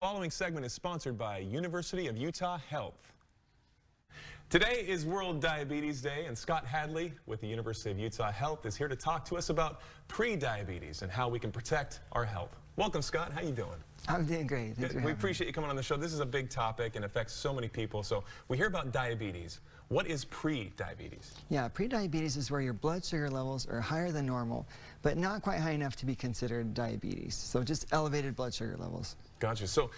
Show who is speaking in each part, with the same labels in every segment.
Speaker 1: Following segment is sponsored by University of Utah Health. Today is World Diabetes Day, and Scott Hadley with the University of Utah Health is here to talk to us about pre-diabetes and how we can protect our health. Welcome, Scott. How you doing?
Speaker 2: I'm doing great. Thanks for having me.
Speaker 1: We appreciate you coming on the show. This is a big topic and affects so many people. So we hear about diabetes. What is pre-diabetes?
Speaker 2: Yeah, pre-diabetes is where your blood sugar levels are higher than normal, but not quite high enough to be considered diabetes. So just elevated blood sugar levels.
Speaker 1: Gotcha. So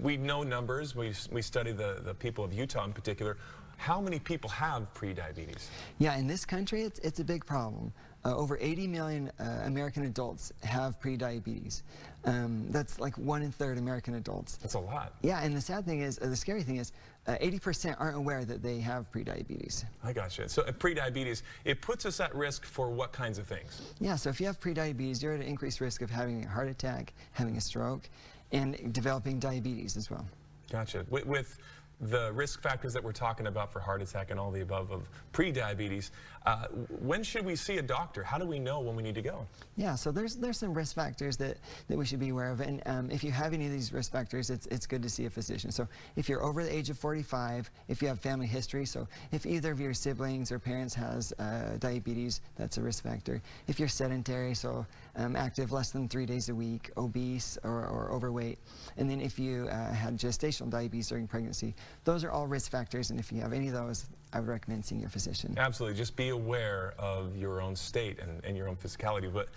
Speaker 1: we know numbers. We study the people of Utah in particular. How many people have pre-diabetes?
Speaker 2: Yeah, in this country, it's a big problem. Over 80 million American adults have pre-diabetes. That's like 1/3 American adults.
Speaker 1: That's a lot.
Speaker 2: Yeah, and the sad thing is, the scary thing is, 80% aren't aware that they have pre-diabetes.
Speaker 1: I gotcha. So pre-diabetes, it puts us at risk for what kinds of things?
Speaker 2: Yeah, so if you have pre-diabetes, you're at an increased risk of having a heart attack, having a stroke, and developing diabetes as well.
Speaker 1: Gotcha. With the risk factors that we're talking about for heart attack and all the above of pre-diabetes, when should we see a doctor? How do we know when we need to go?
Speaker 2: Yeah, so there's some risk factors that we should be aware of, and if you have any of these risk factors, it's good to see a physician. So if you're over the age of 45, if you have family history, so if either of your siblings or parents has diabetes, that's a risk factor. If you're sedentary, so active less than 3 days a week, obese or overweight, and then if you had gestational diabetes during pregnancy, those are all risk factors, and if you have any of those, I would recommend seeing your physician.
Speaker 1: Absolutely. Just be aware of your own state and your own physicality. But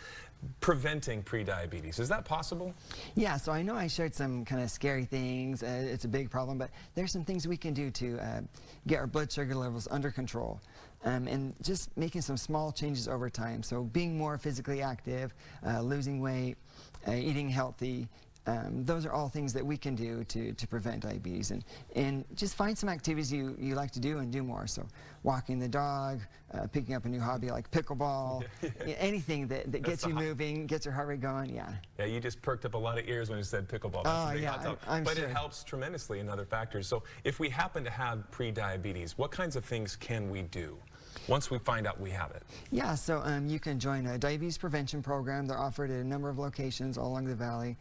Speaker 1: preventing pre-diabetes, is that possible?
Speaker 2: Yeah, so I know I shared some kind of scary things. It's a big problem, but there's some things we can do to get our blood sugar levels under control. And just making some small changes over time. So being more physically active, losing weight, eating healthy. Those are all things that we can do to prevent diabetes, and just find some activities you like to do and do more. So walking the dog, picking up a new hobby like pickleball, anything that gets you moving, gets your heart rate going, yeah.
Speaker 1: Yeah, you just perked up a lot of ears when you said pickleball.
Speaker 2: Oh, yeah, I'm
Speaker 1: but
Speaker 2: sure.
Speaker 1: It helps tremendously in other factors. So if we happen to have pre-diabetes, what kinds of things can we do once we find out we have it?
Speaker 2: Yeah, so you can join a diabetes prevention program. They're offered at a number of locations all along the valley.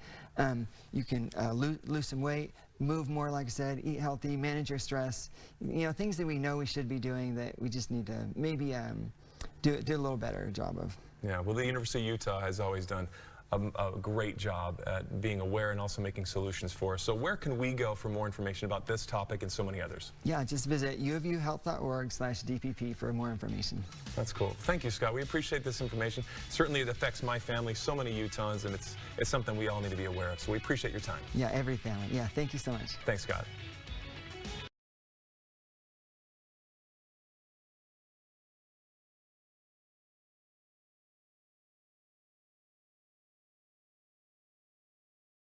Speaker 2: You can lose some weight, move more, like I said, eat healthy, manage your stress. You know, things that we know we should be doing that we just need to maybe do a little better job of.
Speaker 1: Yeah, well, the University of Utah has always done a great job at being aware and also making solutions for us. So where can we go for more information about this topic and so many others?
Speaker 2: Yeah, just visit uofuhealth.org/DPP for more information.
Speaker 1: That's cool. Thank you, Scott. We appreciate this information. Certainly it affects my family, so many Utahns, and it's something we all need to be aware of. So we appreciate your time.
Speaker 2: Yeah, every family. Yeah, thank you so much.
Speaker 1: Thanks, Scott.